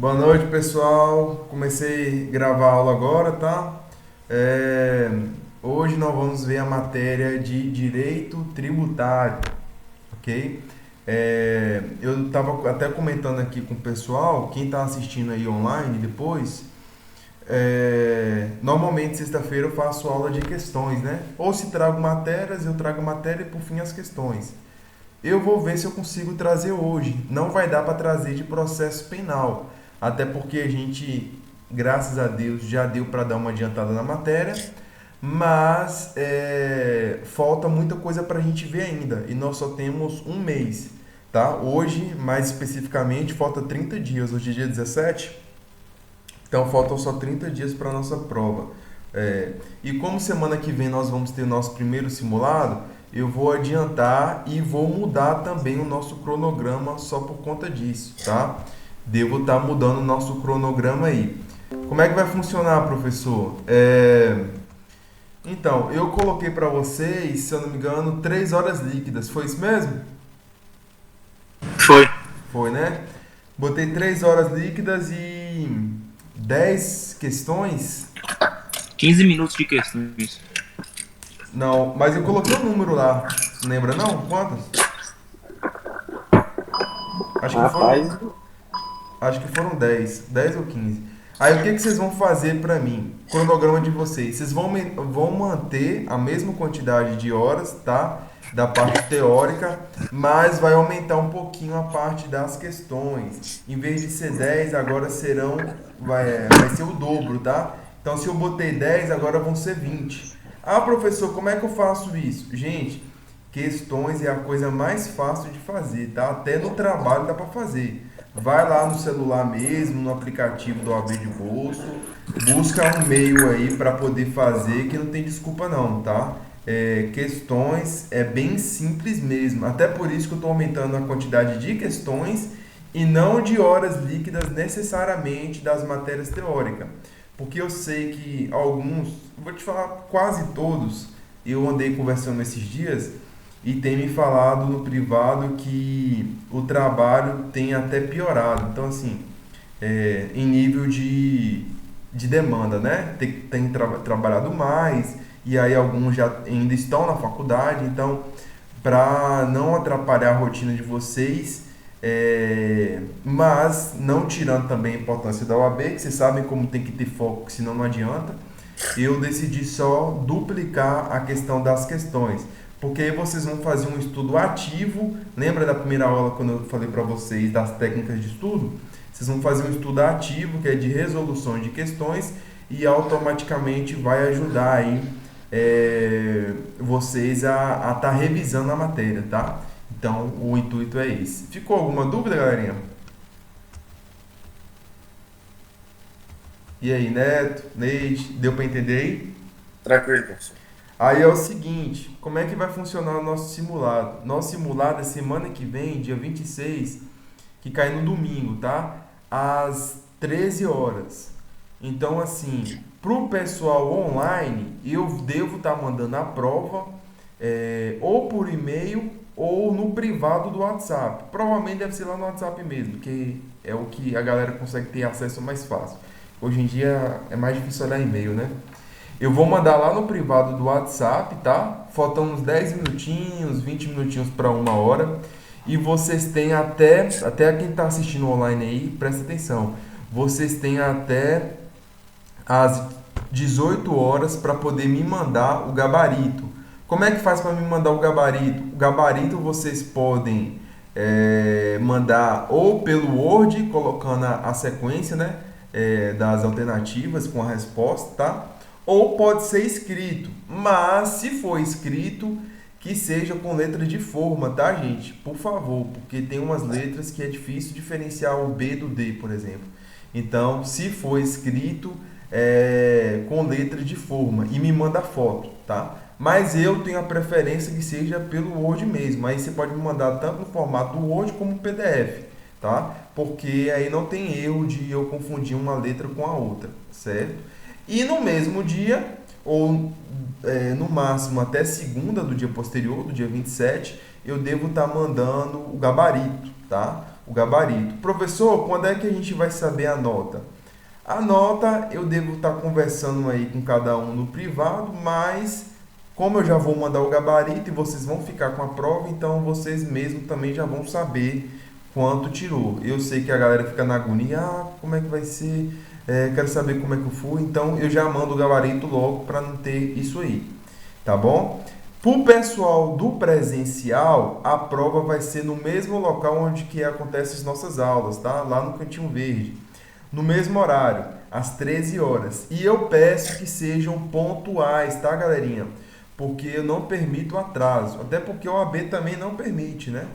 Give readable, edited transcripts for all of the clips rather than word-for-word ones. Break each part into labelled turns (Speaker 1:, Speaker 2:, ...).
Speaker 1: Boa noite, pessoal. Comecei a gravar a aula agora, tá? É, Hoje nós vamos ver a matéria de direito tributário, ok? Eu estava até comentando aqui com o pessoal, quem está assistindo aí online depois, normalmente sexta-feira eu faço aula de questões, né? Ou se trago matérias, eu trago matéria e por fim as questões. Eu vou ver se eu consigo trazer hoje. Não vai dar para trazer de processo penal, até porque a gente, graças a Deus, já deu para dar uma adiantada na matéria, mas falta muita coisa para a gente ver ainda e nós só temos um mês, tá? Hoje, mais especificamente, falta 30 dias. Hoje é dia 17, então faltam só 30 dias para a nossa prova. E como semana que vem nós vamos ter o nosso primeiro simulado, eu vou adiantar e vou mudar também o nosso cronograma só por conta disso, tá? Devo estar mudando o nosso cronograma aí. Como é que vai funcionar, professor? Então, eu coloquei para vocês, se eu não me engano, 3 horas líquidas. Foi isso mesmo?
Speaker 2: Foi.
Speaker 1: Foi, né? Botei 3 horas líquidas e 10 questões.
Speaker 2: 15 minutos de questões.
Speaker 1: Não, mas eu coloquei um número lá. Lembra não? Quantas? Acho que foram,
Speaker 2: Rapaz,
Speaker 1: acho que foram 10 ou 15. Aí o que vocês vão fazer para mim? Cronograma de vocês. Vocês vão manter a mesma quantidade de horas, tá? Da parte teórica, mas vai aumentar um pouquinho a parte das questões. Em vez de ser 10, agora vai ser o dobro, tá? Então se eu botei 10, agora vão ser 20. Ah, professor, como é que eu faço isso? Gente, questões é a coisa mais fácil de fazer, tá? Até no trabalho dá para fazer. Vai lá no celular mesmo, no aplicativo do OAB de bolso, busca um meio aí para poder fazer que não tem desculpa não, tá? Questões é bem simples mesmo. Até por isso que eu estou aumentando a quantidade de questões e não de horas líquidas necessariamente das matérias teóricas. Porque eu sei que alguns, vou te falar quase todos, eu andei conversando esses dias e tem me falado no privado que o trabalho tem até piorado. Então, assim, em nível de demanda, né? Tem trabalhado mais e aí alguns já ainda estão na faculdade. Então, para não atrapalhar a rotina de vocês, mas não tirando também a importância da OAB, que vocês sabem como tem que ter foco, senão não adianta, eu decidi só duplicar a questão das questões. Porque aí vocês vão fazer um estudo ativo. Lembra da primeira aula quando eu falei para vocês das técnicas de estudo? Vocês vão fazer um estudo ativo, que é de resolução de questões, e automaticamente vai ajudar aí vocês a estar revisando a matéria, tá? Então, o intuito é esse. Ficou alguma dúvida, galerinha? E aí, Neto, Neide, deu para entender aí?
Speaker 2: tranquilo, professor.
Speaker 1: Aí é o seguinte, como é que vai funcionar o nosso simulado? Nosso simulado é semana que vem, dia 26, que cai no domingo, tá? Às 13 horas. Então, assim, pro pessoal online, eu devo estar mandando a prova ou por e-mail ou no privado do WhatsApp. Provavelmente deve ser lá no WhatsApp mesmo, que é o que a galera consegue ter acesso mais fácil. Hoje em dia é mais difícil olhar e-mail, né? Eu vou mandar lá no privado do WhatsApp, tá? Faltam uns 10 minutinhos, 20 minutinhos para uma hora. E vocês têm até quem está assistindo online aí, presta atenção. Vocês têm até às 18 horas para poder me mandar o gabarito. Como é que faz para me mandar o gabarito? O gabarito vocês podem mandar ou pelo Word, colocando a sequência, né, das alternativas com a resposta, tá? Ou pode ser escrito, mas se for escrito, que seja com letra de forma, tá, gente? Por favor, porque tem umas letras que é difícil diferenciar o B do D, por exemplo. Então, se for escrito com letra de forma e me manda foto, tá? Mas eu tenho a preferência que seja pelo Word mesmo. Aí você pode me mandar tanto no formato do Word como PDF, tá? Porque aí não tem erro de eu confundir uma letra com a outra, certo? E no mesmo dia, ou no máximo até segunda do dia posterior, do dia 27, eu devo estar mandando o gabarito, tá? O gabarito. Professor, quando é que a gente vai saber a nota? A nota eu devo estar conversando aí com cada um no privado, mas como eu já vou mandar o gabarito e vocês vão ficar com a prova, então vocês mesmos também já vão saber quanto tirou. Eu sei que a galera fica na agonia, como é que vai ser? Quero saber como é que eu fui, então eu já mando o gabarito logo para não ter isso aí, tá bom? Para o pessoal do presencial, a prova vai ser no mesmo local onde que acontecem as nossas aulas, tá? Lá no Cantinho Verde, no mesmo horário, às 13 horas. E eu peço que sejam pontuais, tá, galerinha? Porque eu não permito atraso, até porque o AB também não permite, né?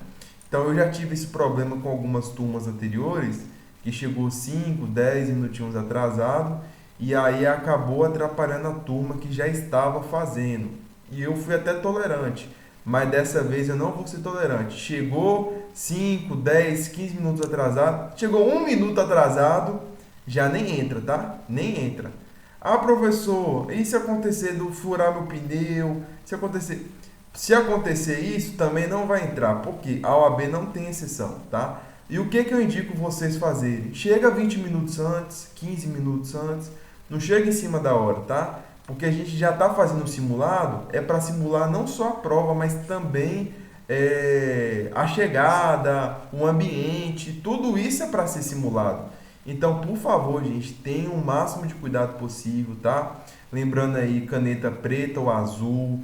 Speaker 1: Então eu já tive esse problema com algumas turmas anteriores, que chegou 5, 10 minutinhos atrasado, e aí acabou atrapalhando a turma que já estava fazendo. E eu fui até tolerante, mas dessa vez eu não vou ser tolerante. Chegou 5, 10, 15 minutos atrasado, chegou 1 minuto atrasado, já nem entra, tá? Nem entra. Ah, professor, e se acontecer do furar meu pneu? Se acontecer isso, também não vai entrar, porque a OAB não tem exceção, tá? E o que que eu indico vocês fazerem? Chega 20 minutos antes, 15 minutos antes, não chega em cima da hora, tá? Porque a gente já está fazendo o simulado, é para simular não só a prova, mas também a chegada, o ambiente, tudo isso é para ser simulado. Então, por favor, gente, tenham o máximo de cuidado possível, tá? Lembrando aí, caneta preta ou azul,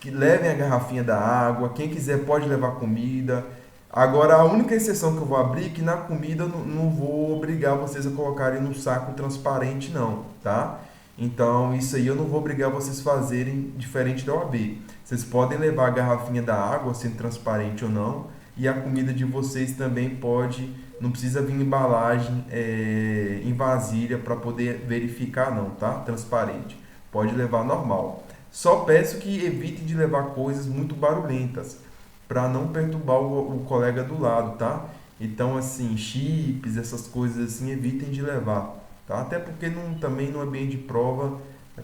Speaker 1: que levem a garrafinha da água, quem quiser pode levar comida. Agora, a única exceção que eu vou abrir é que na comida eu não vou obrigar vocês a colocarem no saco transparente, não, tá? Então, isso aí eu não vou obrigar vocês a fazerem diferente da OAB. Vocês podem levar a garrafinha da água, sendo transparente ou não, e a comida de vocês também pode, não precisa vir embalagem em vasilha para poder verificar, não, tá? Transparente. Pode levar normal. Só peço que evitem de levar coisas muito barulhentas, para não perturbar o colega do lado, tá? Então, assim, chips, essas coisas assim, evitem de levar, tá? Até porque também no ambiente de prova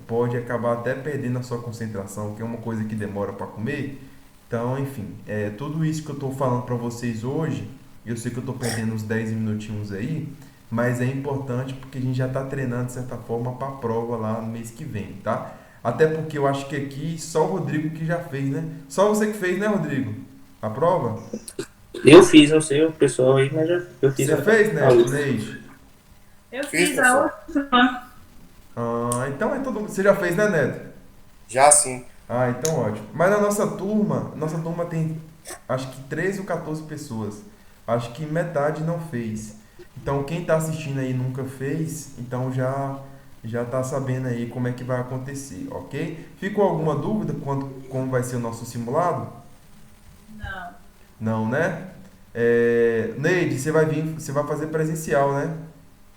Speaker 1: pode acabar até perdendo a sua concentração, que é uma coisa que demora para comer. Então, enfim, tudo isso que eu estou falando para vocês hoje, eu sei que eu estou perdendo uns 10 minutinhos aí, mas é importante porque a gente já está treinando de certa forma para a prova lá no mês que vem, tá? Até porque eu acho que aqui só o Rodrigo que já fez, né? Só você que fez, né, Rodrigo? A prova?
Speaker 2: Eu fiz, não sei o pessoal aí, mas eu fiz
Speaker 1: Você fez, né, Neide?
Speaker 3: Eu
Speaker 2: Fiz,
Speaker 3: fiz a
Speaker 2: professor.
Speaker 3: última.
Speaker 1: Então é todo mundo. Você já fez, né, Neto?
Speaker 2: Já sim.
Speaker 1: Ah, então ótimo. Mas na nossa turma tem acho que 13 ou 14 pessoas. Acho que metade não fez. Então quem está assistindo aí nunca fez, então já está sabendo aí como é que vai acontecer, ok? Ficou alguma dúvida quanto como vai ser o nosso simulado?
Speaker 3: Não.
Speaker 1: Não, né? Neide, você vai fazer presencial, né?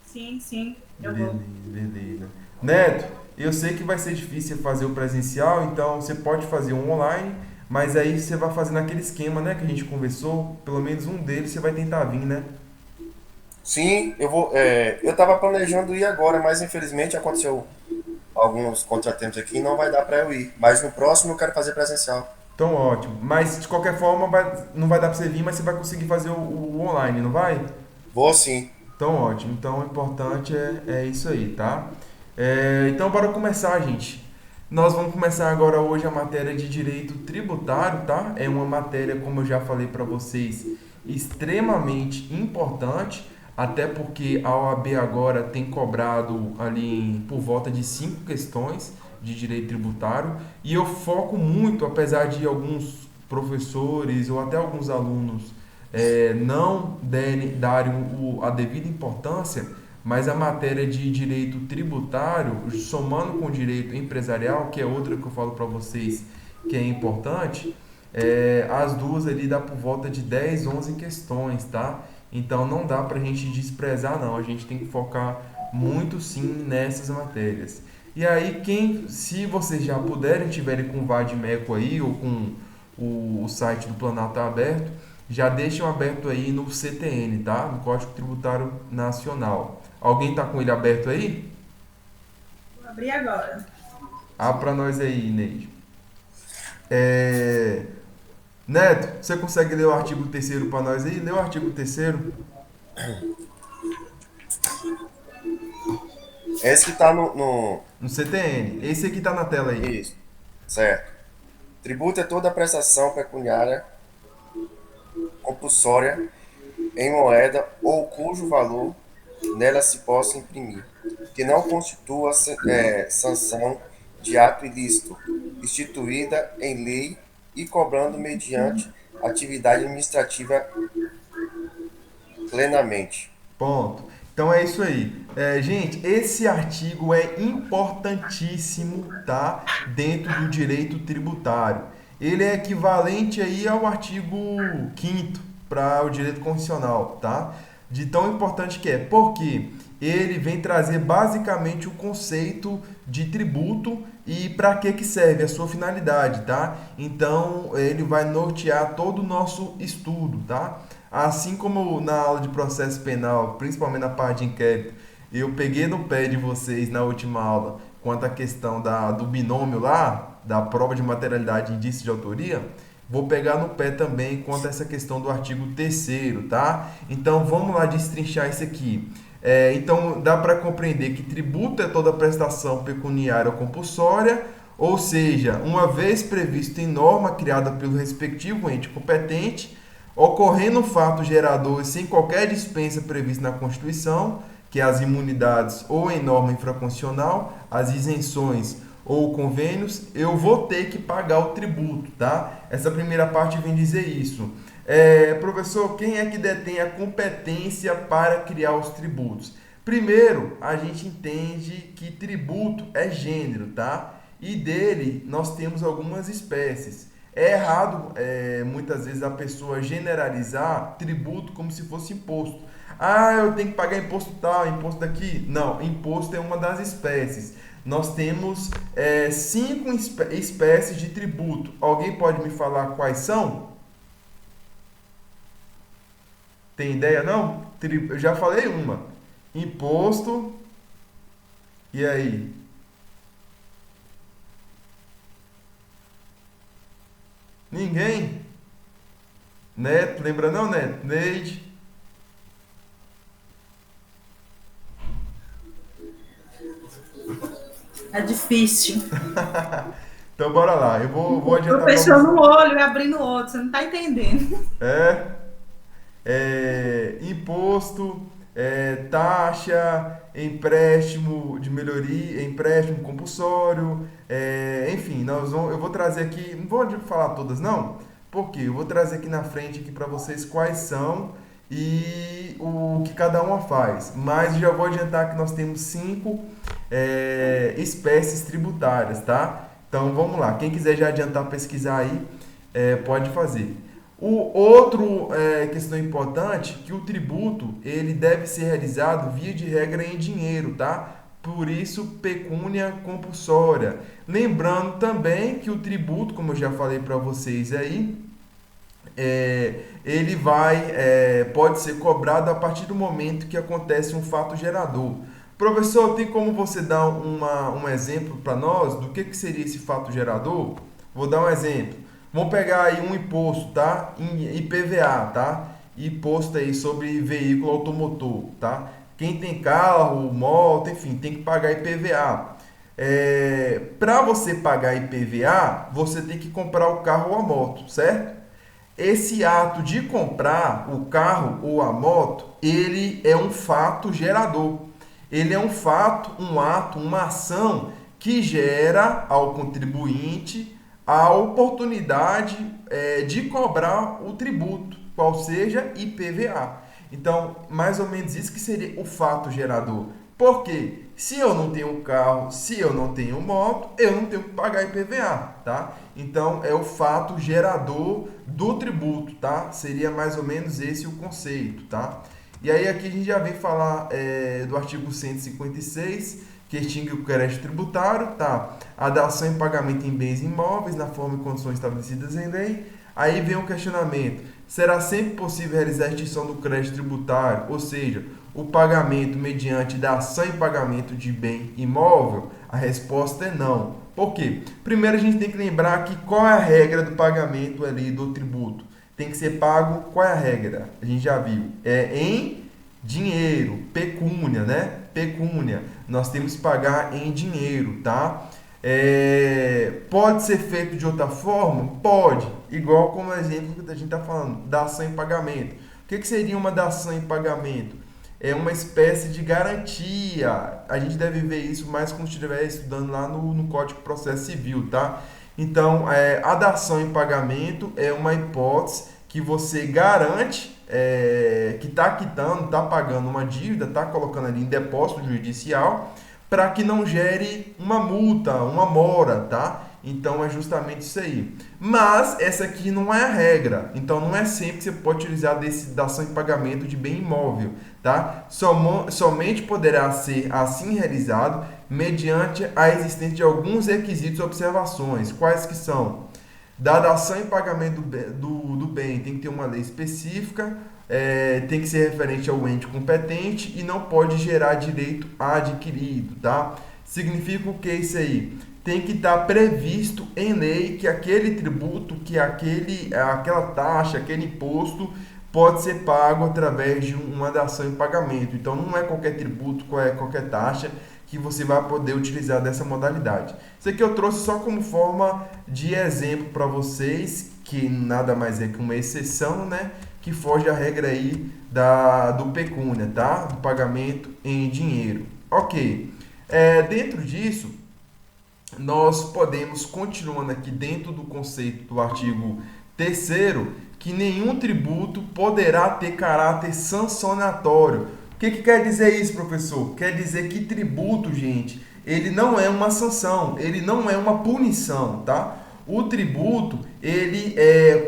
Speaker 3: Sim, eu
Speaker 1: Beleza,
Speaker 3: vou.
Speaker 1: beleza. Neto, eu sei que vai ser difícil fazer o presencial, então você pode fazer um online, mas aí você vai fazer naquele esquema, né, que a gente conversou, pelo menos um deles você vai tentar vir, né?
Speaker 2: Sim, eu vou. Eu tava planejando ir agora, mas infelizmente aconteceu alguns contratempos aqui e não vai dar para eu ir. Mas no próximo eu quero fazer presencial.
Speaker 1: Então ótimo. Mas de qualquer forma não vai dar pra você vir, mas você vai conseguir fazer o online, não vai?
Speaker 2: Vou sim.
Speaker 1: Então ótimo. Então o importante é isso aí, tá? Então bora começar, gente. Nós vamos começar agora hoje a matéria de direito tributário, tá? É uma matéria, como eu já falei para vocês, extremamente importante, até porque a OAB agora tem cobrado ali por volta de 5 questões de direito tributário, e eu foco muito, apesar de alguns professores ou até alguns alunos não darem a devida importância, mas a matéria de direito tributário, somando com o direito empresarial, que é outra que eu falo para vocês que é importante, as duas ali dá por volta de 10, 11 questões, tá? Então não dá para a gente desprezar, não. A gente tem que focar muito sim nessas matérias. E aí, se vocês já puderem, tiverem com o Vadmeco aí ou com o site do Planalto aberto, já deixam aberto aí no CTN, tá? No Código Tributário Nacional. Alguém tá com ele aberto aí?
Speaker 3: Vou abrir agora.
Speaker 1: Ah, para nós aí, Neide. É, Neto, você consegue ler o artigo 3º para nós aí? Lê o artigo 3º.
Speaker 2: Esse que está no.
Speaker 1: No CTN. Esse aqui tá na tela aí.
Speaker 2: Isso, certo. Tributo é toda prestação pecuniária compulsória em moeda ou cujo valor nela se possa imprimir, que não constitua sanção de ato ilícito, instituída em lei e cobrando mediante atividade administrativa plenamente.
Speaker 1: Ponto. Então é isso aí. Gente, esse artigo é importantíssimo, tá? Dentro do direito tributário. Ele é equivalente aí ao artigo 5º para o direito constitucional, tá? De tão importante que é. Porque ele vem trazer basicamente o conceito de tributo e para que serve a sua finalidade, tá? Então ele vai nortear todo o nosso estudo, tá? Assim como na aula de processo penal, principalmente na parte de inquérito, eu peguei no pé de vocês na última aula quanto à questão do binômio lá, da prova de materialidade e indício de autoria, vou pegar no pé também quanto a essa questão do artigo 3º, tá? Então vamos lá destrinchar isso aqui. Então dá para compreender que tributo é toda prestação pecuniária ou compulsória, ou seja, uma vez previsto em norma criada pelo respectivo ente competente, ocorrendo fato gerador sem qualquer dispensa prevista na Constituição, que é as imunidades ou em norma infraconstitucional, as isenções ou convênios, eu vou ter que pagar o tributo, tá? Essa primeira parte vem dizer isso. Professor, quem é que detém a competência para criar os tributos? Primeiro, a gente entende que tributo é gênero, tá? E dele nós temos algumas espécies. É errado, muitas vezes, a pessoa generalizar tributo como se fosse imposto. Ah, eu tenho que pagar imposto tal, imposto daqui. Não, imposto é uma das espécies. Nós temos 5 espécies de tributo. Alguém pode me falar quais são? Tem ideia não? Eu já falei uma. Imposto. E aí? Ninguém? Neto, lembra não, Neto? Neide?
Speaker 3: É difícil.
Speaker 1: Então bora lá, eu vou
Speaker 3: O
Speaker 1: adiantar para
Speaker 3: professor
Speaker 1: você.
Speaker 3: no olho e abrindo o outro, você não está entendendo.
Speaker 1: Imposto, taxa, empréstimo de melhoria, empréstimo compulsório, enfim, eu vou trazer aqui, não vou falar todas não, porque eu vou trazer aqui na frente aqui para vocês quais são e o que cada uma faz. Mas já vou adiantar que nós temos 5 espécies tributárias, tá? Então vamos lá, quem quiser já adiantar pesquisar aí, pode fazer. O outro questão importante que o tributo ele deve ser realizado via de regra em dinheiro, tá? Por isso pecúnia compulsória. Lembrando também que o tributo, como eu já falei para vocês aí, ele pode ser cobrado a partir do momento que acontece um fato gerador. Professor, tem como você dar um exemplo para nós do que seria esse fato gerador? Vou dar um exemplo. Vamos pegar aí um imposto, tá? IPVA, tá? Imposto aí sobre veículo automotor, tá? Quem tem carro, moto, enfim, tem que pagar IPVA. Para você pagar IPVA, você tem que comprar o carro ou a moto, certo? Esse ato de comprar o carro ou a moto, ele é um fato gerador. Ele é um fato, um ato, uma ação que gera ao contribuinte a oportunidade de cobrar o tributo, qual seja IPVA. Então, mais ou menos isso que seria o fato gerador. Porque se eu não tenho carro, se eu não tenho moto, eu não tenho que pagar IPVA, tá? Então, é o fato gerador do tributo, tá? Seria mais ou menos esse o conceito, tá? E aí aqui a gente já vem falar do artigo 156, que extingue o crédito tributário, tá? A dação em pagamento em bens imóveis, na forma e condições estabelecidas em lei. Aí vem o questionamento: será sempre possível realizar a extinção do crédito tributário, ou seja, o pagamento mediante dação em pagamento de bem imóvel? A resposta é não. Por quê? Primeiro a gente tem que lembrar que qual é a regra do pagamento ali do tributo. Tem que ser pago, qual é a regra? A gente já viu. É em dinheiro, pecúnia, né? Pecúnia. Nós temos que pagar em dinheiro, tá? Pode ser feito de outra forma? Pode. Igual como exemplo que a gente está falando, dação em pagamento. O que seria uma dação em pagamento? É uma espécie de garantia. A gente deve ver isso mais quando estiver estudando lá no Código de Processo Civil, tá? Então, a dação em pagamento é uma hipótese que você garante que está quitando, está pagando uma dívida, está colocando ali em depósito judicial para que não gere uma multa, uma mora, tá? Então é justamente isso aí. Mas essa aqui não é a regra. Então não é sempre que você pode utilizar desse dação em pagamento de bem imóvel, tá? Somente poderá ser assim realizado mediante a existência de alguns requisitos e observações. Quais que são? Da dação em pagamento do bem tem que ter uma lei específica, tem que ser referente ao ente competente e não pode gerar direito adquirido, tá? Significa o que isso aí? Tem que estar previsto em lei que aquele tributo, que aquela taxa, aquele imposto pode ser pago através de uma dação em pagamento. Então não é qualquer tributo, qualquer taxa que você vai poder utilizar dessa modalidade. Isso aqui eu trouxe só como forma de exemplo para vocês, que nada mais é que uma exceção, né? Que foge à regra aí do pecúnia, tá? Do pagamento em dinheiro. Ok. Dentro disso, nós podemos, continuando aqui dentro do conceito do artigo 3º, que nenhum tributo poderá ter caráter sancionatório. O que quer dizer isso, professor? Quer dizer que tributo, gente, ele não é uma sanção, ele não é uma punição, tá? O tributo, ele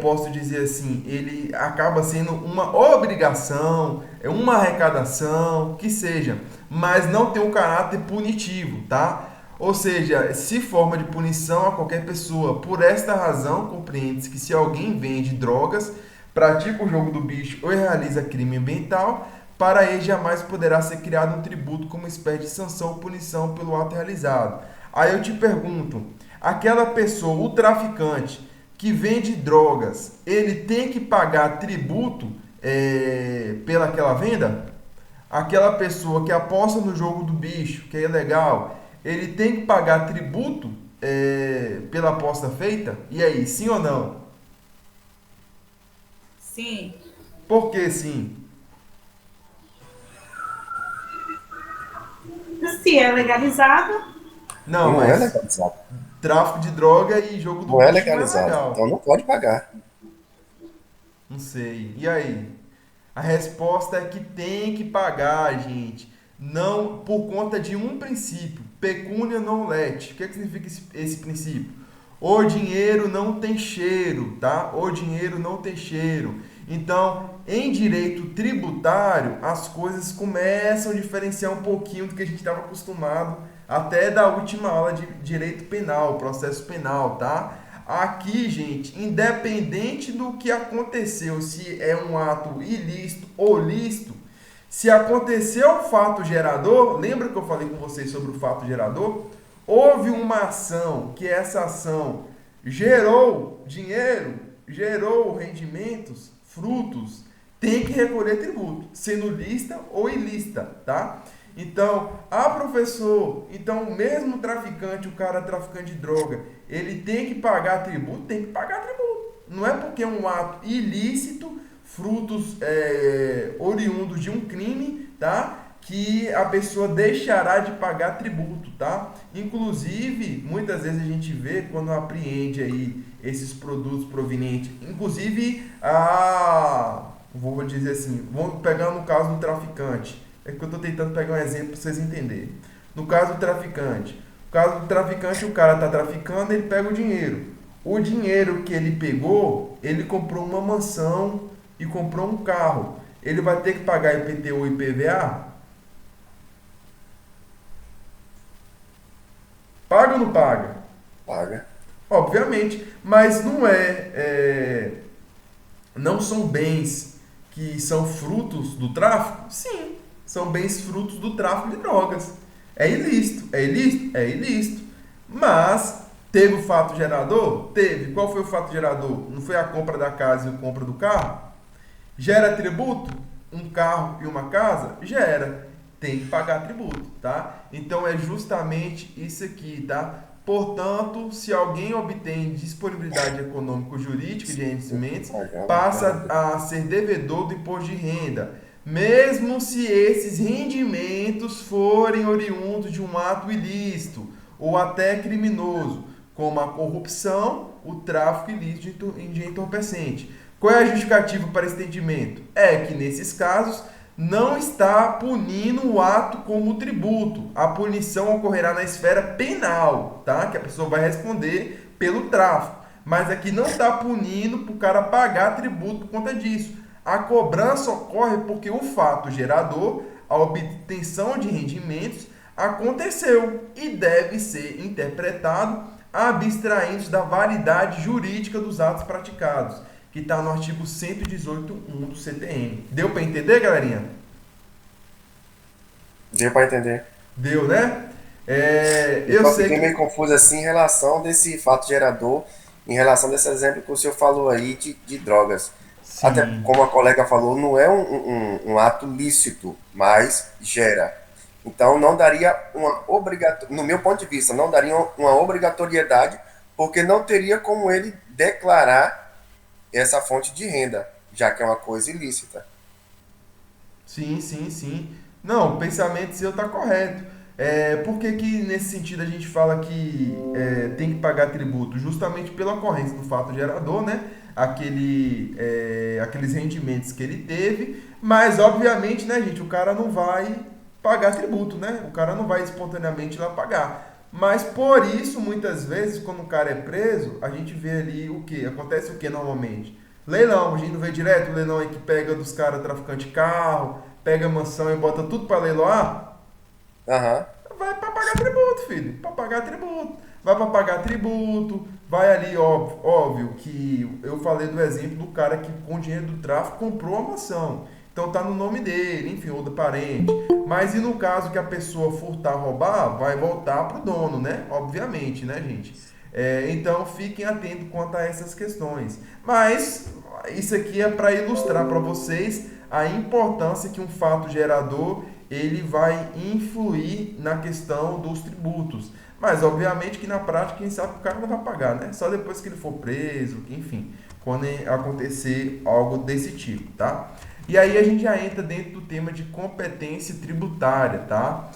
Speaker 1: posso dizer assim, ele acaba sendo uma obrigação, uma arrecadação, que seja, mas não tem um caráter punitivo, tá? Ou seja, se forma de punição a qualquer pessoa. Por esta razão, compreende-se que se alguém vende drogas, pratica o jogo do bicho ou realiza crime ambiental, para ele jamais poderá ser criado um tributo como espécie de sanção ou punição pelo ato realizado. Aí eu te pergunto, aquela pessoa, o traficante que vende drogas, ele tem que pagar tributo pelaquela venda? Aquela pessoa que aposta no jogo do bicho, que é ilegal, ele tem que pagar tributo pela aposta feita? E aí, sim ou não?
Speaker 3: Sim.
Speaker 1: Por que sim?
Speaker 3: Se é legalizado,
Speaker 1: Não,
Speaker 2: Não é
Speaker 1: mas
Speaker 2: legalizado.
Speaker 1: tráfico de droga e jogo do
Speaker 2: Não é
Speaker 1: bicho não é
Speaker 2: legalizado.
Speaker 1: legal.
Speaker 2: Então não pode pagar.
Speaker 1: Não sei. E aí? A resposta é que tem que pagar, gente. Não por conta de um princípio. Pecúnia non let. O que significa esse princípio? O dinheiro não tem cheiro, tá? O dinheiro não tem cheiro. Então, em direito tributário, as coisas começam a diferenciar um pouquinho do que a gente estava acostumado até da última aula de direito penal, processo penal, tá? Aqui, gente, independente do que aconteceu, se é um ato ilícito ou lícito, se aconteceu o fato gerador, lembra que eu falei com vocês sobre o fato gerador? Houve uma ação, que essa ação gerou dinheiro, gerou rendimentos, frutos, tem que recolher tributo, sendo lícita ou ilícita, tá? Então, professor, então mesmo o traficante, o cara traficante de droga, ele tem que pagar tributo? Tem que pagar tributo. Não é porque é um ato ilícito, frutos oriundos de um crime, tá? Que a pessoa deixará de pagar tributo, tá? Inclusive, muitas vezes a gente vê quando apreende aí esses produtos provenientes, inclusive vou dizer assim, vamos pegar no caso do traficante. É que eu estou tentando pegar um exemplo para vocês entenderem. No caso do traficante, o cara está traficando, ele pega o dinheiro. O dinheiro que ele pegou, ele comprou uma mansão e comprou um carro. Ele vai ter que pagar IPTU e IPVA? Paga ou não paga?
Speaker 2: Paga.
Speaker 1: Obviamente, mas não são bens que são frutos do tráfico? Sim, são bens frutos do tráfico de drogas. É ilícito? É ilícito? É ilícito. Mas Teve o fato gerador? Teve. Qual foi o fato gerador? Não foi a compra da casa e a compra do carro? Gera tributo? Um carro e uma casa? Gera. Tem que pagar tributo, tá? Então é justamente isso aqui, tá? Portanto, se alguém obtém disponibilidade econômico-jurídica de rendimentos, passa a ser devedor do imposto de renda, mesmo se esses rendimentos forem oriundos de um ato ilícito ou até criminoso, como a corrupção, o tráfico ilícito de entorpecente. Qual é a justificativa para esse entendimento? É que, nesses casos, não está punindo o ato como tributo. A punição ocorrerá na esfera penal, tá? Que a pessoa vai responder pelo tráfico. Mas aqui não está punindo para o cara pagar tributo por conta disso. A cobrança ocorre porque o fato gerador, a obtenção de rendimentos, aconteceu e deve ser interpretado abstraindo da validade jurídica dos atos praticados, que está no artigo 118.1 do CTN. Deu para entender, galerinha?
Speaker 2: Deu para entender.
Speaker 1: Deu, né?
Speaker 2: Eu só fiquei meio confuso assim em relação desse fato gerador, em relação desse exemplo que o senhor falou aí de drogas. Sim. Até como a colega falou, não é um ato lícito, mas gera. Então não daria uma obrigatoriedade, no meu ponto de vista, não daria uma obrigatoriedade, porque não teria como ele declarar essa fonte de renda, já que é uma coisa ilícita.
Speaker 1: Sim, sim, sim. Não, o pensamento seu está correto. Por que nesse sentido a gente fala que tem que pagar tributo? Justamente pela ocorrência do fato gerador, né? Aqueles rendimentos que ele teve, mas obviamente, né, gente, o cara não vai pagar tributo, né? O cara não vai espontaneamente lá pagar. Mas por isso, muitas vezes, quando o cara é preso, a gente vê ali o que? Acontece o que normalmente? Leilão, a gente não vê direto o leilão aí que pega dos caras traficantes de carro, pega a mansão e bota tudo para leiloar. Vai para pagar tributo, filho. Para pagar tributo. Vai para pagar tributo. Vai ali, óbvio que eu falei do exemplo do cara que com dinheiro do tráfico comprou a mansão. Então tá no nome dele, enfim, ou do parente. Mas e no caso que a pessoa furtar, roubar, vai voltar pro dono, né? Obviamente, né, gente? Então fiquem atentos quanto a essas questões. Mas isso aqui é para ilustrar para vocês a importância que um fato gerador ele vai influir na questão dos tributos. Mas obviamente que na prática quem sabe que o cara não vai pagar, né? Só depois que ele for preso, enfim, quando acontecer algo desse tipo, tá? E aí a gente já entra dentro do tema de competência tributária, tá?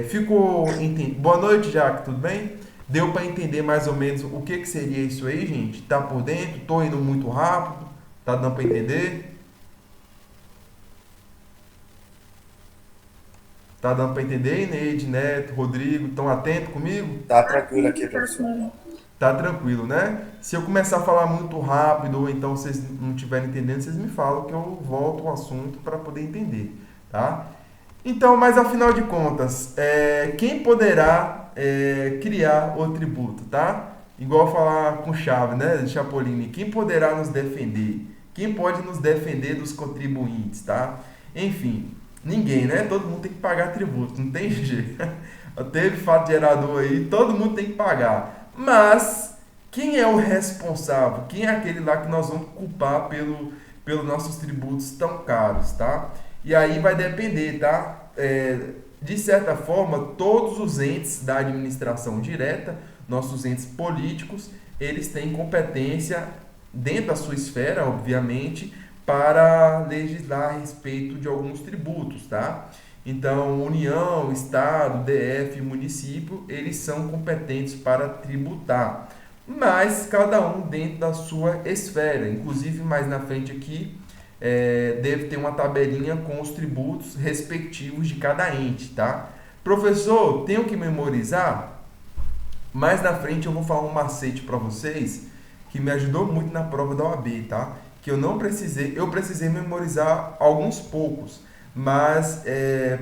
Speaker 1: Ficou entendido? Boa noite, Jaque, tudo bem? Deu para entender mais ou menos o que seria isso aí, gente? Tá por dentro? Tô indo muito rápido? Tá dando para entender? Tá dando para entender, Neide, Neto, Rodrigo? Estão atentos comigo?
Speaker 2: Tá tranquilo aqui, professor.
Speaker 1: Tá tranquilo, né? Se eu começar a falar muito rápido ou então vocês não estiverem entendendo, vocês me falam que eu volto ao assunto para poder entender, tá? Então, mas afinal de contas, quem poderá criar o tributo, tá? Igual falar com Chave, né? Chapolin, quem poderá nos defender? Quem pode nos defender dos contribuintes, tá? Enfim, ninguém, né? Todo mundo tem que pagar tributo, não tem jeito. Teve fato gerador aí, todo mundo tem que pagar. Mas quem é o responsável? Quem é aquele lá que nós vamos culpar pelos nossos tributos tão caros, tá? E aí vai depender, tá? De certa forma, todos os entes da administração direta, nossos entes políticos, eles têm competência dentro da sua esfera, obviamente, para legislar a respeito de alguns tributos, tá? Então, União, Estado, DF e município, eles são competentes para tributar, mas cada um dentro da sua esfera. Inclusive, mais na frente aqui, deve ter uma tabelinha com os tributos respectivos de cada ente, tá? Professor, tenho que memorizar? Mais na frente eu vou falar um macete para vocês que me ajudou muito na prova da OAB, tá? Que eu precisei memorizar alguns poucos, mas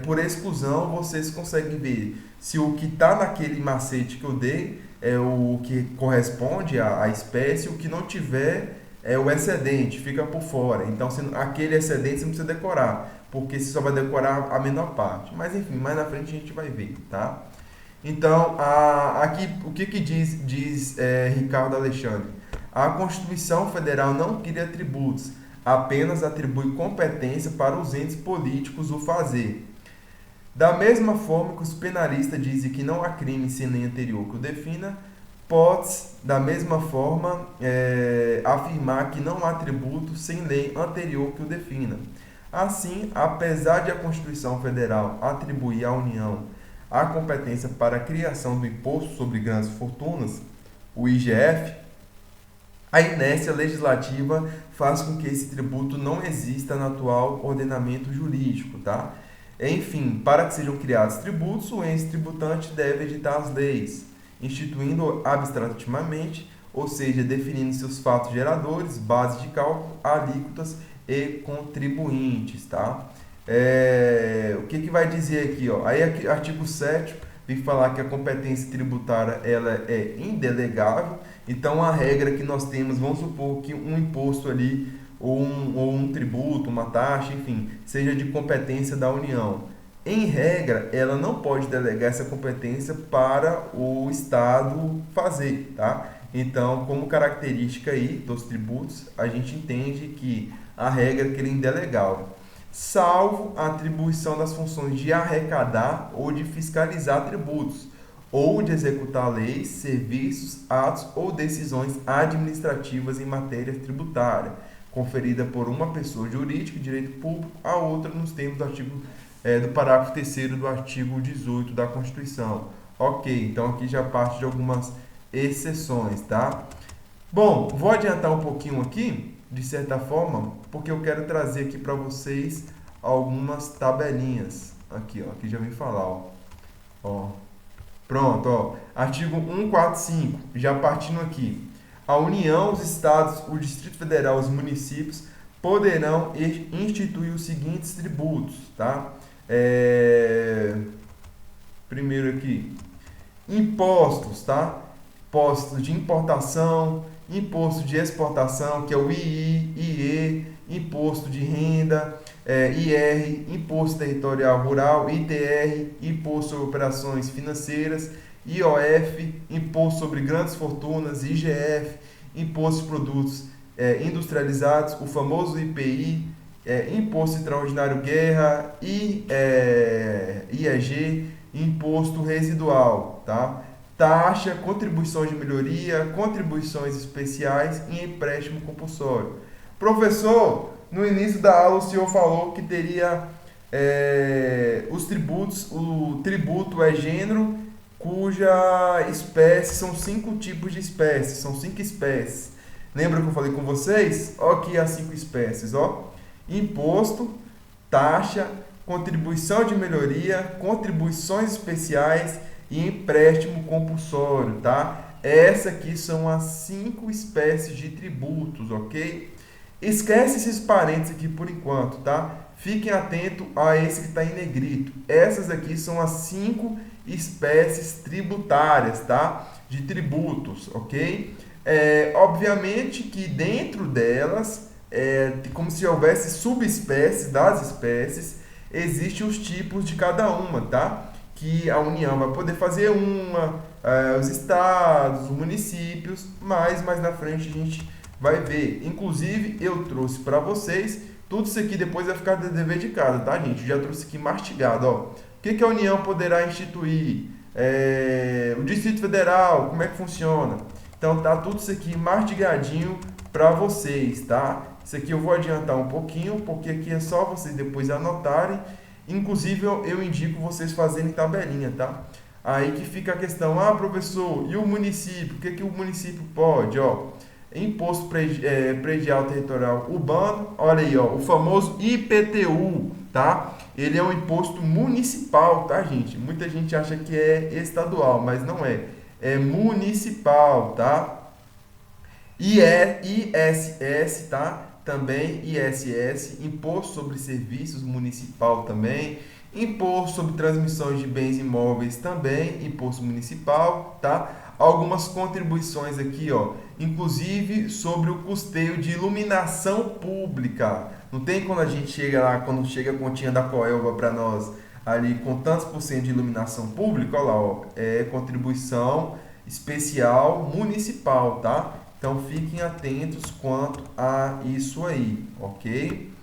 Speaker 1: por exclusão vocês conseguem ver se o que está naquele macete que eu dei é o que corresponde à espécie, o que não tiver é o excedente, fica por fora. Então aquele excedente você não precisa decorar, porque você só vai decorar a menor parte. Mas enfim, mais na frente a gente vai ver, tá? Então, aqui, o que diz Ricardo Alexandre? A Constituição Federal não cria tributos, apenas atribui competência para os entes políticos o fazer. Da mesma forma que os penalistas dizem que não há crime sem lei anterior que o defina, pode-se, da mesma forma, afirmar que não há tributo sem lei anterior que o defina. Assim, apesar de a Constituição Federal atribuir à União a competência para a criação do Imposto sobre Grandes Fortunas, o IGF, a inércia legislativa faz com que esse tributo não exista no atual ordenamento jurídico, tá? Enfim, para que sejam criados tributos, o ente tributante deve editar as leis, instituindo abstrativamente, ou seja, definindo seus fatos geradores, bases de cálculo, alíquotas e contribuintes, tá? O que vai dizer aqui, ó? Aí aqui, artigo 7 vem falar que a competência tributária ela é indelegável. Então a regra que nós temos, vamos supor que um imposto ali ou um tributo, uma taxa, enfim, seja de competência da União. Em regra, ela não pode delegar essa competência para o Estado fazer, tá? Então, como característica aí dos tributos, a gente entende que a regra é que ele é indelegável, salvo a atribuição das funções de arrecadar ou de fiscalizar tributos, ou de executar leis, serviços, atos ou decisões administrativas em matéria tributária, conferida por uma pessoa jurídica de direito público a outra nos termos do parágrafo 3º do artigo 18 da Constituição. Ok, então aqui já parte de algumas exceções, tá? Bom, vou adiantar um pouquinho aqui, de certa forma, porque eu quero trazer aqui para vocês algumas tabelinhas. Aqui, ó, aqui já vem falar, ó. Pronto, ó. Artigo 145, já partindo aqui. A União, os Estados, o Distrito Federal, os municípios poderão instituir os seguintes tributos, tá? Primeiro aqui, impostos, tá? Impostos de importação, imposto de exportação, que é o II, IE, imposto de renda, IR, imposto territorial rural, ITR, imposto sobre operações financeiras, IOF, imposto sobre grandes fortunas, IGF, imposto de produtos industrializados, o famoso IPI, imposto extraordinário guerra, IEG, imposto residual, tá? Taxa, contribuições de melhoria, contribuições especiais e empréstimo compulsório. Professor, no início da aula o senhor falou que teria os tributos, o tributo é gênero cuja espécie, são 5 tipos de espécies, são 5 espécies. Lembra que eu falei com vocês? Ó, aqui as 5 espécies, ó. Imposto, taxa, contribuição de melhoria, contribuições especiais e empréstimo compulsório, tá? Essas aqui são as 5 espécies de tributos, ok? Esquece esses parênteses aqui por enquanto, tá? Fiquem atentos a esse que está em negrito. Essas aqui são as 5 espécies tributárias, tá? De tributos, ok? Obviamente que dentro delas, como se houvesse subespécies das espécies, existem os tipos de cada uma, tá? Que a União vai poder fazer os estados, os municípios, mas mais na frente a gente vai ver. Inclusive, eu trouxe para vocês, tudo isso aqui depois vai ficar de dever de casa, tá, gente? Eu já trouxe aqui mastigado, ó. O que a União poderá instituir? O Distrito Federal, como é que funciona? Então, tá tudo isso aqui mastigadinho para vocês, tá? Isso aqui eu vou adiantar um pouquinho, porque aqui é só vocês depois anotarem. Inclusive, eu indico vocês fazerem tabelinha, tá? Aí que fica a questão, professor, e o município? O que o município pode, ó? Imposto predial territorial urbano, olha aí, ó, o famoso IPTU, tá? Ele é um imposto municipal, tá, gente? Muita gente acha que é estadual, mas não é. É municipal, tá? ISS, tá? Também ISS, Imposto sobre Serviços Municipal também, Imposto sobre Transmissões de Bens Imóveis também, Imposto Municipal, tá? Algumas contribuições aqui, ó, inclusive sobre o custeio de iluminação pública. Não tem quando a gente chega lá, quando chega a continha da Coelba para nós, ali com tantos por cento de iluminação pública, olha lá, ó, é contribuição especial municipal, tá? Então fiquem atentos quanto a isso aí, ok?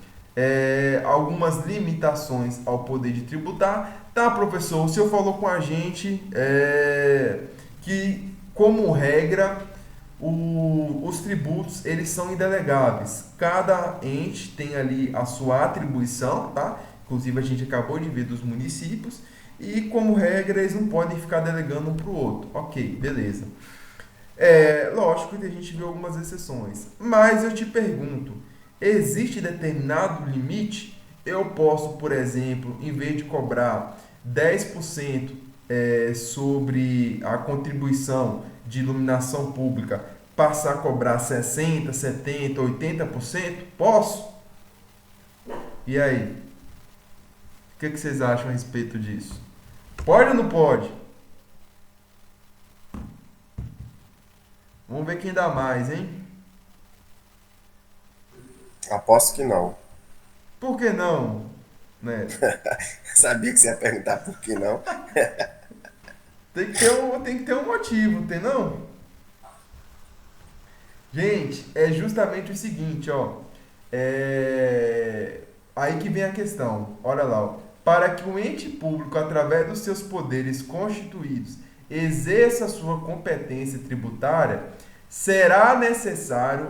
Speaker 1: Algumas limitações ao poder de tributar. Tá, professor, o senhor falou com a gente que, como regra, os tributos eles são indelegáveis. Cada ente tem ali a sua atribuição, tá? Inclusive a gente acabou de ver dos municípios e, como regra, eles não podem ficar delegando um para o outro. Ok, beleza. Lógico que a gente vê algumas exceções, mas eu te pergunto, existe determinado limite? Eu posso, por exemplo, em vez de cobrar 10% sobre a contribuição de iluminação pública, passar a cobrar 60%, 70%, 80%? Posso? E aí? O que vocês acham a respeito disso? Pode ou não pode? Vamos ver quem dá mais, hein?
Speaker 2: Aposto que não.
Speaker 1: Por que não, né?
Speaker 2: Sabia que você ia perguntar por que não.
Speaker 1: Tem que ter um motivo, tem não? Gente, é justamente o seguinte, ó. Aí que vem a questão. Olha lá, ó. Para que o ente público, através dos seus poderes constituídos, exerça sua competência tributária, será necessário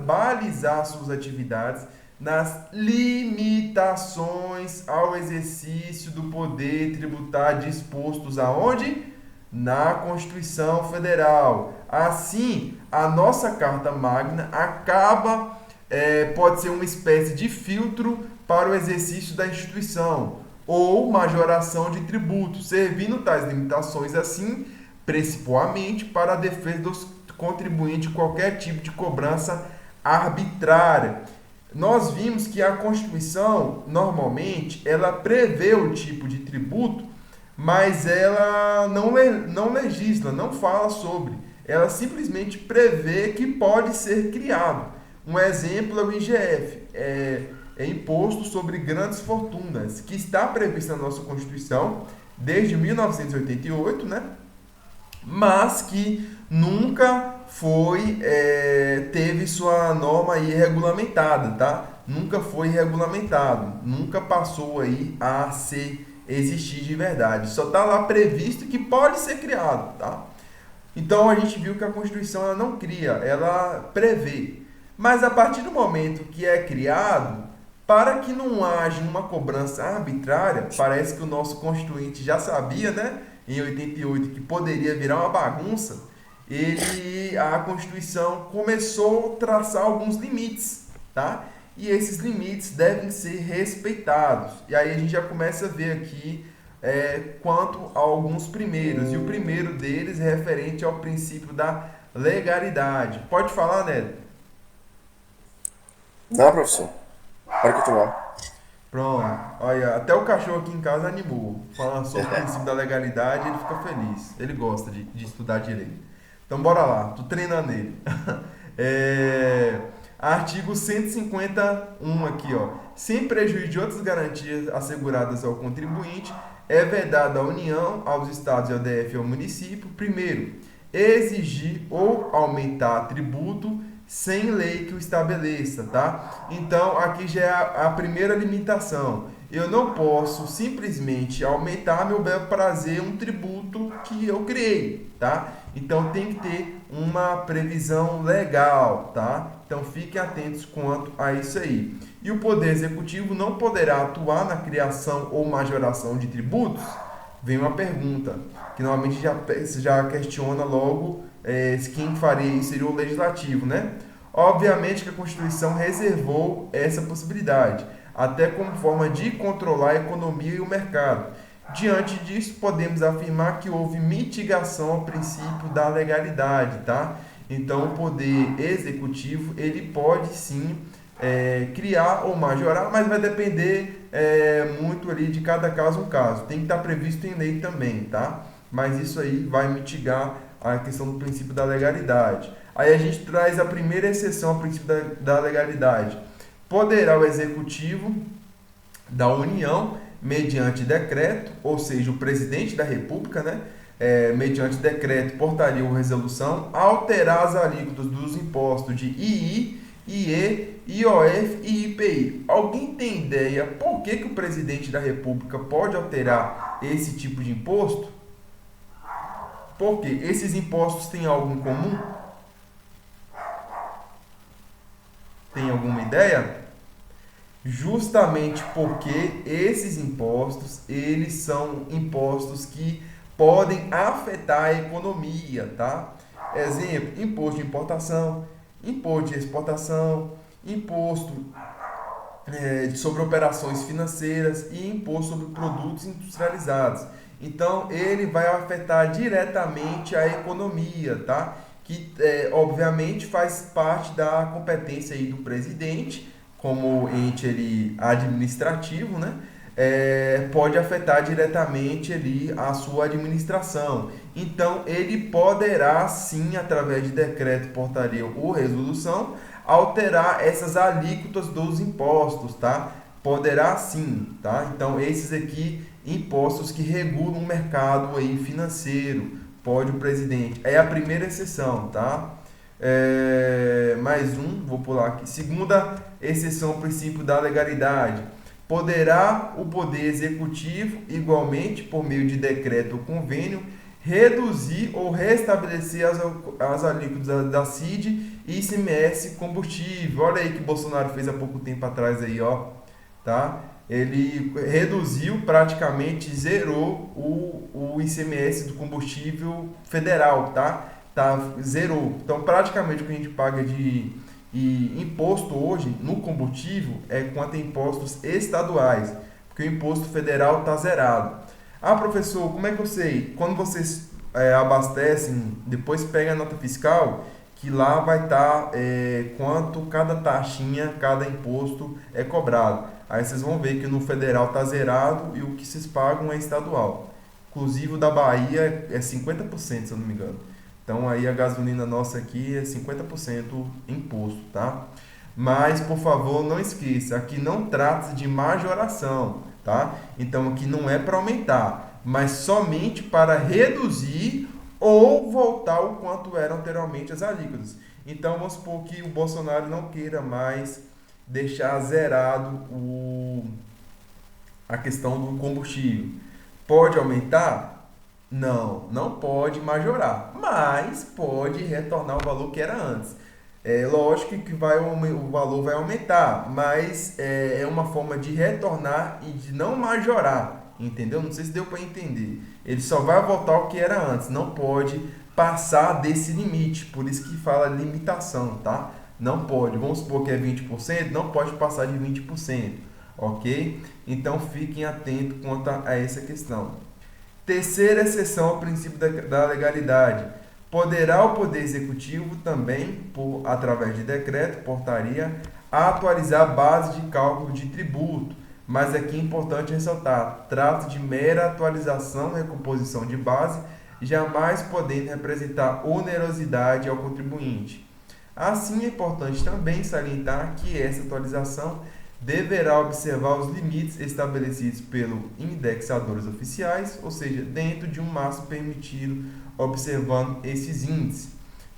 Speaker 1: balizar suas atividades nas limitações ao exercício do poder tributário dispostos aonde? Na Constituição Federal. Assim, a nossa Carta Magna pode ser uma espécie de filtro para o exercício da instituição ou majoração de tributos, servindo tais limitações assim, principalmente para a defesa dos contribuintes de qualquer tipo de cobrança arbitrária. Nós vimos que a Constituição, normalmente, ela prevê o tipo de tributo, mas ela não legisla, não fala sobre. Ela simplesmente prevê que pode ser criado. Um exemplo é o IGF, é Imposto sobre Grandes Fortunas, que está previsto na nossa Constituição desde 1988, né? Mas que nunca teve sua norma aí regulamentada, tá? Nunca foi regulamentado, nunca passou aí a existir de verdade. Só está lá previsto que pode ser criado, tá? Então a gente viu que a Constituição ela não cria, ela prevê. Mas a partir do momento que é criado, para que não haja uma cobrança arbitrária, parece que o nosso Constituinte já sabia, né, em 88, que poderia virar uma bagunça, a Constituição começou a traçar alguns limites, tá? E esses limites devem ser respeitados. E aí a gente já começa a ver aqui quanto a alguns primeiros. E o primeiro deles é referente ao princípio da legalidade. Pode falar, Neto?
Speaker 2: Não, professor. Pode continuar.
Speaker 1: Pronto. Olha, até o cachorro aqui em casa animou. Falando sobre o princípio da legalidade, ele fica feliz. Ele gosta de estudar direito. Então, bora lá. Tô treinando ele. Artigo 151 aqui, ó. Sem prejuízo de outras garantias asseguradas ao contribuinte, é vedado à União, aos Estados e ao DF e ao município, primeiro, exigir ou aumentar tributo sem lei que o estabeleça, tá? Então, aqui já é a primeira limitação. Eu não posso simplesmente aumentar a meu bel prazer um tributo que eu criei, tá? Então, tem que ter uma previsão legal, tá? Então, fiquem atentos quanto a isso aí. E o Poder Executivo não poderá atuar na criação ou majoração de tributos? Vem uma pergunta, que normalmente já questiona logo quem faria isso seria o Legislativo, né? Obviamente que a Constituição reservou essa possibilidade, até como forma de controlar a economia e o mercado. Diante disso, podemos afirmar que houve mitigação ao princípio da legalidade, tá? Então, o Poder Executivo, ele pode sim criar ou majorar, mas vai depender muito ali de cada caso um caso. Tem que estar previsto em lei também, tá? Mas isso aí vai mitigar a questão do princípio da legalidade. Aí a gente traz a primeira exceção ao princípio da legalidade. Poderá o Executivo da União mediante decreto, ou seja, o presidente da República, né, mediante decreto, portaria ou resolução, alterar as alíquotas dos impostos de II, IE, IOF e IPI. Alguém tem ideia por que o presidente da República pode alterar esse tipo de imposto? Porque esses impostos têm algo em comum? Tem alguma ideia? Justamente porque esses impostos, eles são impostos que podem afetar a economia, tá? Exemplo, imposto de importação, imposto de exportação, imposto sobre operações financeiras e imposto sobre produtos industrializados. Então, ele vai afetar diretamente a economia, tá? Que, obviamente, faz parte da competência aí do presidente, como ente administrativo, né? Pode afetar diretamente ali a sua administração. Então, ele poderá, sim, através de decreto, portaria ou resolução, alterar essas alíquotas dos impostos, tá? Poderá sim, tá? Então, esses aqui, impostos que regulam o mercado aí financeiro, pode o presidente. É a primeira exceção, tá? Mais um, vou pular aqui. Segunda exceção ao princípio da legalidade. Poderá o Poder Executivo, igualmente, por meio de decreto ou convênio, reduzir ou restabelecer as alíquotas da CID e ICMS combustível. Olha aí que Bolsonaro fez há pouco tempo atrás aí, ó, tá? Ele reduziu, praticamente zerou o ICMS do combustível federal, tá? Zerou. Então, praticamente o que a gente paga de imposto hoje no combustível é quanto a impostos estaduais, porque o imposto federal está zerado. Ah, professor, como é que eu sei? Quando vocês abastecem, depois pega a nota fiscal, que lá vai estar quanto cada taxinha, cada imposto é cobrado. Aí vocês vão ver que no federal está zerado e o que vocês pagam é estadual. Inclusive o da Bahia é 50%, se eu não me engano. Então aí a gasolina nossa aqui é 50% imposto, tá? Mas, por favor, não esqueça, aqui não trata-se de majoração, tá? Então aqui não é para aumentar, mas somente para reduzir ou voltar o quanto eram anteriormente as alíquotas. Então vamos supor que o Bolsonaro não queira mais deixar zerado a questão do combustível. Pode aumentar? Não pode majorar, mas pode retornar o valor que era antes. Lógico que o valor vai aumentar, mas é uma forma de retornar e de não majorar, entendeu? Não sei se deu para entender. Ele só vai voltar ao que era antes, não pode passar desse limite, por isso que fala limitação, tá? Não pode, vamos supor que é 20%, não pode passar de 20%, ok? Então fiquem atentos quanto a essa questão. Terceira exceção ao princípio da legalidade. Poderá o Poder Executivo também, através de decreto, portaria, atualizar a base de cálculo de tributo. Mas aqui é importante ressaltar, trata de mera atualização e recomposição de base, jamais podendo representar onerosidade ao contribuinte. Assim, é importante também salientar que essa atualização deverá observar os limites estabelecidos pelos indexadores oficiais, ou seja, dentro de um máximo permitido, observando esses índices.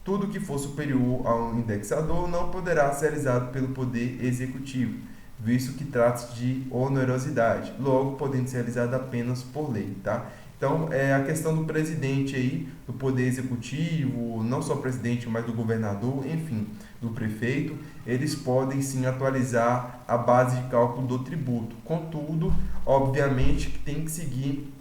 Speaker 1: Tudo que for superior a um indexador não poderá ser realizado pelo Poder Executivo, visto que trata-se de onerosidade, logo podendo ser realizado apenas por lei, tá? Então, a questão do presidente aí, do Poder Executivo, não só o presidente, mas do governador, enfim, do prefeito, eles podem sim atualizar a base de cálculo do tributo. Contudo, obviamente que tem que seguir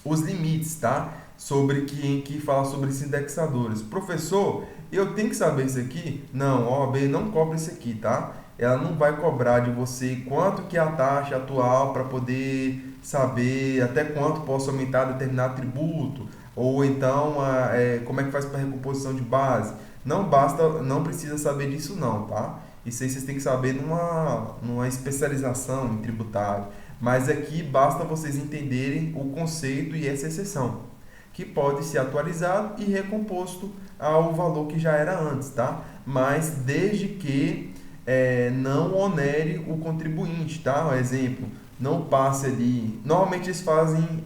Speaker 1: os limites, tá? Sobre que fala sobre esses indexadores. Professor, eu tenho que saber isso aqui? Não, a OAB não cobra isso aqui, tá? Ela não vai cobrar de você quanto que é a taxa atual para poder saber até quanto posso aumentar determinado tributo, ou então como é que faz para recomposição de base. Não precisa saber disso não, tá? Isso aí vocês têm que saber numa especialização em tributário. Mas aqui basta vocês entenderem o conceito e essa exceção, que pode ser atualizado e recomposto ao valor que já era antes, tá? Mas desde que não onere o contribuinte, tá? Um exemplo, não passe ali. Normalmente eles fazem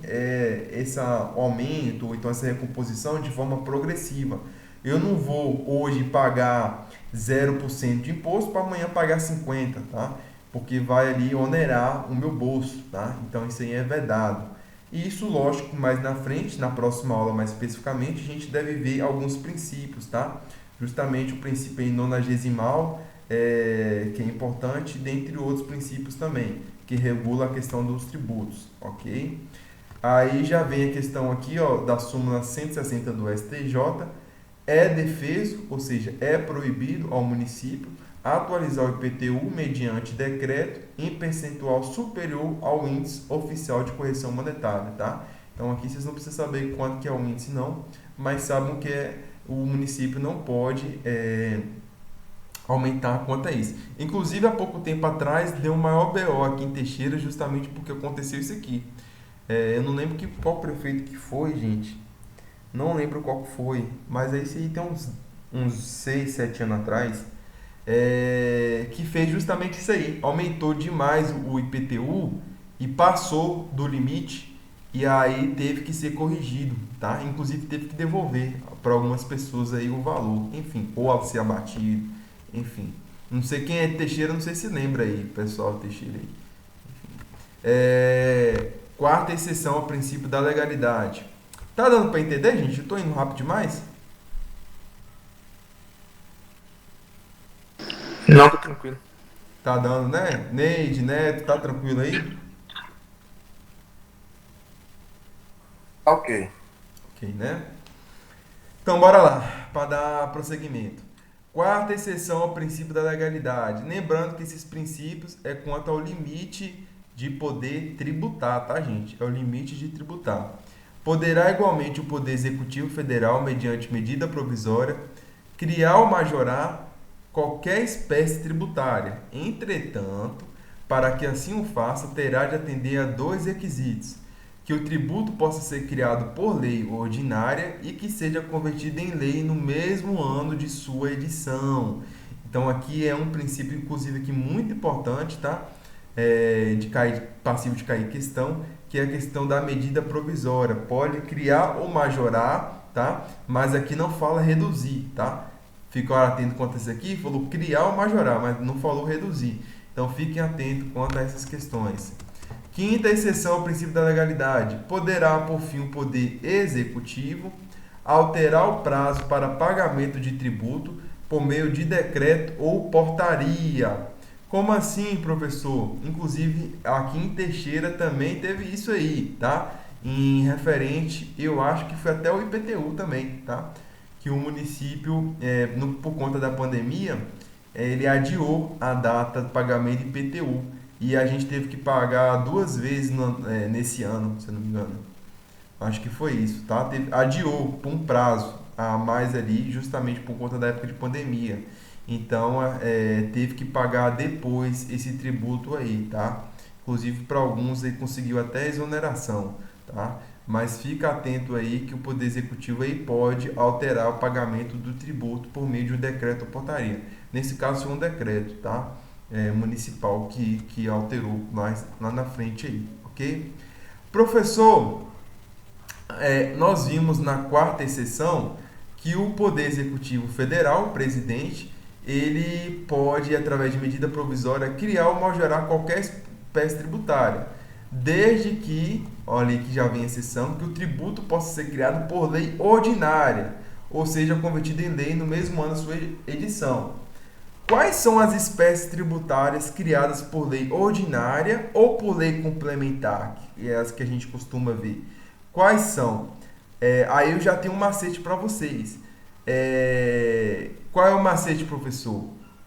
Speaker 1: esse aumento ou então essa recomposição de forma progressiva. Eu não vou hoje pagar 0% de imposto para amanhã pagar 50%, tá? Porque vai ali onerar o meu bolso, tá? Então isso aí é vedado. E isso, lógico, mais na frente, na próxima aula mais especificamente, a gente deve ver alguns princípios, tá? Justamente o princípio aí nonagesimal, que é importante, dentre outros princípios também, que regula a questão dos tributos, ok? Aí já vem a questão aqui, ó, da súmula 160 do STJ, é defeso, ou seja, é proibido ao município atualizar o IPTU mediante decreto em percentual superior ao índice oficial de correção monetária, tá? Então aqui vocês não precisam saber quanto que é o índice não, mas sabem que o município não pode aumentar quanto a isso. Inclusive, há pouco tempo atrás, deu um maior BO aqui em Teixeira, justamente porque aconteceu isso aqui. Eu não lembro qual prefeito que foi, gente. Não lembro qual foi, mas aí isso aí tem uns 6, 7 anos atrás, que fez justamente isso aí. Aumentou demais o IPTU e passou do limite e aí teve que ser corrigido, tá? Inclusive teve que devolver para algumas pessoas aí o valor, enfim, ou ao ser abatido, enfim. Não sei quem é Teixeira, não sei se lembra aí, pessoal Teixeira aí. Quarta exceção ao princípio da legalidade. Tá dando para entender, gente? Eu tô indo rápido demais?
Speaker 4: Não, tá tranquilo.
Speaker 1: Tá dando, né? Neide, Neto, tá tranquilo aí?
Speaker 2: Ok.
Speaker 1: Ok, né? Então, bora lá, para dar prosseguimento. Quarta exceção ao princípio da legalidade. Lembrando que esses princípios é quanto ao limite de poder tributar, tá, gente? É o limite de tributar. Poderá igualmente o Poder Executivo Federal, mediante medida provisória, criar ou majorar qualquer espécie tributária. Entretanto, para que assim o faça, terá de atender a 2 requisitos: que o tributo possa ser criado por lei ordinária e que seja convertido em lei no mesmo ano de sua edição. Então aqui é um princípio, inclusive, aqui muito importante, tá? Passivo de cair questão, que é a questão da medida provisória. Pode criar ou majorar, tá? Mas aqui não fala reduzir, tá? Ficaram atentos quanto a isso aqui, falou criar ou majorar, mas não falou reduzir. Então fiquem atentos quanto a essas questões. Quinta exceção ao princípio da legalidade. Poderá, por fim, o Poder Executivo alterar o prazo para pagamento de tributo por meio de decreto ou portaria. Como assim, professor? Inclusive, aqui em Teixeira também teve isso aí, tá? Em referente, eu acho que foi até o IPTU também, tá? Que o município, por conta da pandemia, ele adiou a data de pagamento de IPTU. E a gente teve que pagar 2 vezes nesse ano, se eu não me engano. Acho que foi isso, tá? Adiou por um prazo a mais ali, justamente por conta da época de pandemia. Então, teve que pagar depois esse tributo aí, tá? Inclusive, para alguns, ele conseguiu até exoneração, tá? Mas fica atento aí que o Poder Executivo aí pode alterar o pagamento do tributo por meio de um decreto ou portaria. Nesse caso, foi um decreto, tá? Municipal que alterou mais lá na frente aí, ok? Professor, nós vimos na quarta exceção que o Poder Executivo Federal, o presidente, ele pode, através de medida provisória, criar ou majorar qualquer espécie tributária, desde que, olha aí que já vem a exceção, que o tributo possa ser criado por lei ordinária, ou seja, convertido em lei no mesmo ano da sua edição. Quais são as espécies tributárias criadas por lei ordinária ou por lei complementar, que é as que a gente costuma ver? Quais são? Aí eu já tenho um macete para vocês. Qual é o macete, professor?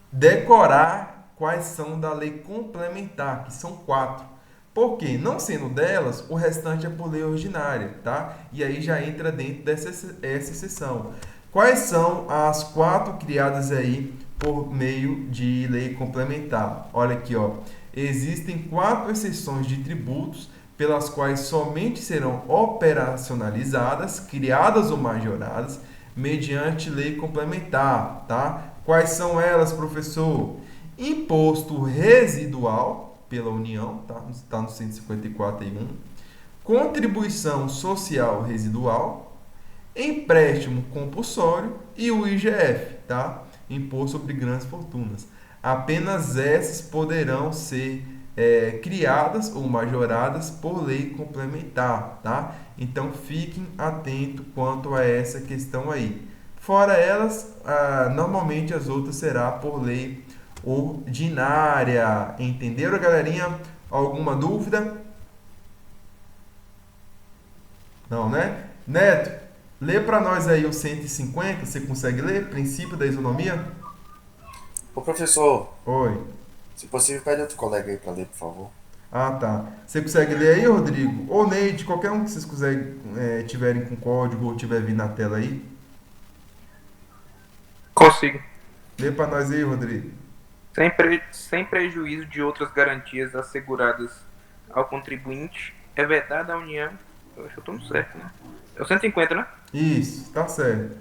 Speaker 1: Decorar quais são da lei complementar, que são 4. Por quê? Não sendo delas, o restante é por lei ordinária, tá? E aí já entra dentro dessa exceção. Quais são as 4 criadas aí por meio de lei complementar? Olha aqui, ó. Existem 4 exceções de tributos pelas quais somente serão operacionalizadas, criadas ou majoradas mediante lei complementar, tá? Quais são elas, professor? Imposto residual, pela União, tá? Está no 154 aí, 1. Contribuição social residual, empréstimo compulsório e o IGF, tá? Imposto sobre grandes fortunas. Apenas essas poderão ser criadas ou majoradas por lei complementar, tá? Então fiquem atentos quanto a essa questão aí. Fora elas, normalmente as outras será por lei ordinária. Entenderam, galerinha? Alguma dúvida? Não, né? Neto, lê para nós aí o 150, você consegue ler? Princípio da isonomia?
Speaker 2: Ô, professor,
Speaker 1: Oi.
Speaker 2: se possível, pede outro colega aí para ler, por favor.
Speaker 1: Ah, tá. Você consegue ler aí, Rodrigo? Ou Neide, qualquer um que vocês tiverem com código ou tiver vindo na tela aí.
Speaker 4: Consigo.
Speaker 1: Lê para nós aí, Rodrigo.
Speaker 4: Sem prejuízo de outras garantias asseguradas ao contribuinte, é vedada a União. Eu acho que eu estou no certo, né? É o 150, né?
Speaker 1: Isso, tá certo.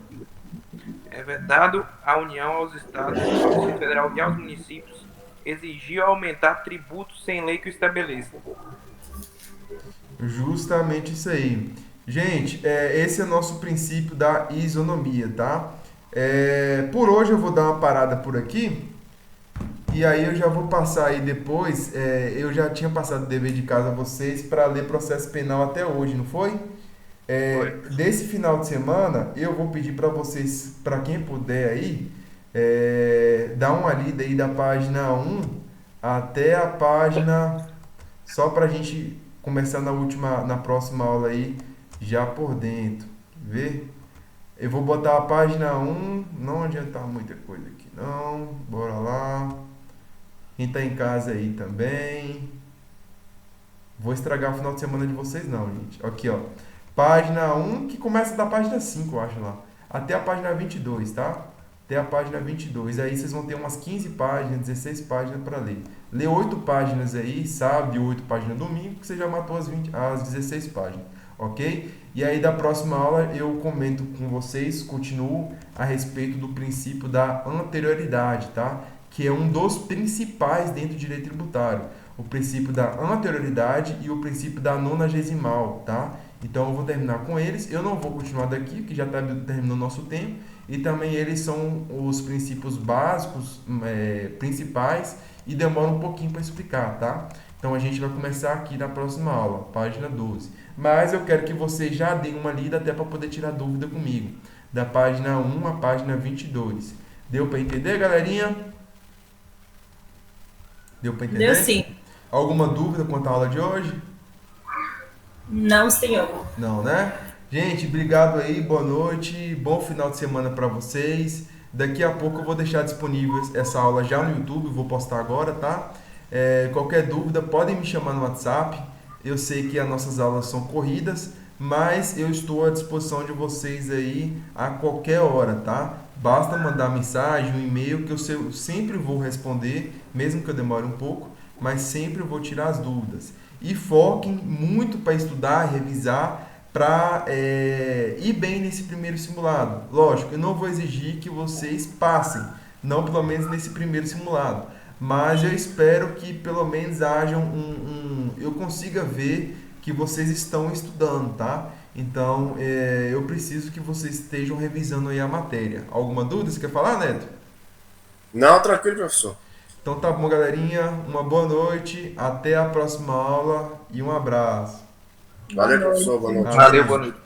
Speaker 4: É vedado à União, aos Estados, ao Distrito Federal e aos municípios exigir ou aumentar tributos sem lei que o estabeleça.
Speaker 1: Justamente isso aí. Gente, esse é o nosso princípio da isonomia, tá? Por hoje eu vou dar uma parada por aqui. E aí eu já vou passar aí depois, eu já tinha passado o dever de casa a vocês para ler processo penal até hoje, não foi? Desse final de semana, eu vou pedir para vocês, para quem puder aí, dar uma lida aí da página 1 até a página, só para a gente começar na próxima aula aí, já por dentro, ver? Eu vou botar a página 1, não adiantar muita coisa aqui não, bora lá. Quem tá em casa aí também. Vou estragar o final de semana de vocês não, gente. Aqui, ó. Página 1, que começa da página 5, eu acho lá. Até a página 22, tá? Até a página 22. Aí vocês vão ter umas 15 páginas, 16 páginas para ler. Lê 8 páginas aí, sábado, 8 páginas domingo, que você já matou as 16 páginas. Ok? E aí da próxima aula eu comento com vocês, continuo a respeito do princípio da anterioridade, tá? Que é um dos principais dentro do direito tributário. O princípio da anterioridade e o princípio da nonagesimal, tá? Então eu vou terminar com eles. Eu não vou continuar daqui, que já está terminando o nosso tempo. E também eles são os princípios básicos, principais, e demora um pouquinho para explicar, tá? Então a gente vai começar aqui na próxima aula, página 12. Mas eu quero que vocês já deem uma lida até para poder tirar dúvida comigo. Da página 1 à página 22. Deu para entender, galerinha? Deu para entender?
Speaker 3: Deu sim.
Speaker 1: Alguma dúvida quanto à aula de hoje?
Speaker 3: Não, senhor.
Speaker 1: Não, né? Gente, obrigado aí, boa noite, bom final de semana para vocês. Daqui a pouco eu vou deixar disponível essa aula já no YouTube, vou postar agora, tá? Qualquer dúvida, podem me chamar no WhatsApp. Eu sei que as nossas aulas são corridas, mas eu estou à disposição de vocês aí a qualquer hora, tá? Basta mandar mensagem, um e-mail, que eu sempre vou responder, mesmo que eu demore um pouco, mas sempre vou tirar as dúvidas. E foquem muito para estudar, revisar, para ir bem nesse primeiro simulado. Lógico, eu não vou exigir que vocês passem, não pelo menos nesse primeiro simulado, mas eu espero que pelo menos haja eu consiga ver que vocês estão estudando, tá? Então, eu preciso que vocês estejam revisando aí a matéria. Alguma dúvida? Você quer falar, Neto?
Speaker 2: Não, tranquilo, professor.
Speaker 1: Então tá bom, galerinha. Uma boa noite, até a próxima aula e um abraço.
Speaker 2: Valeu, professor. Boa noite.
Speaker 4: Valeu, boa noite.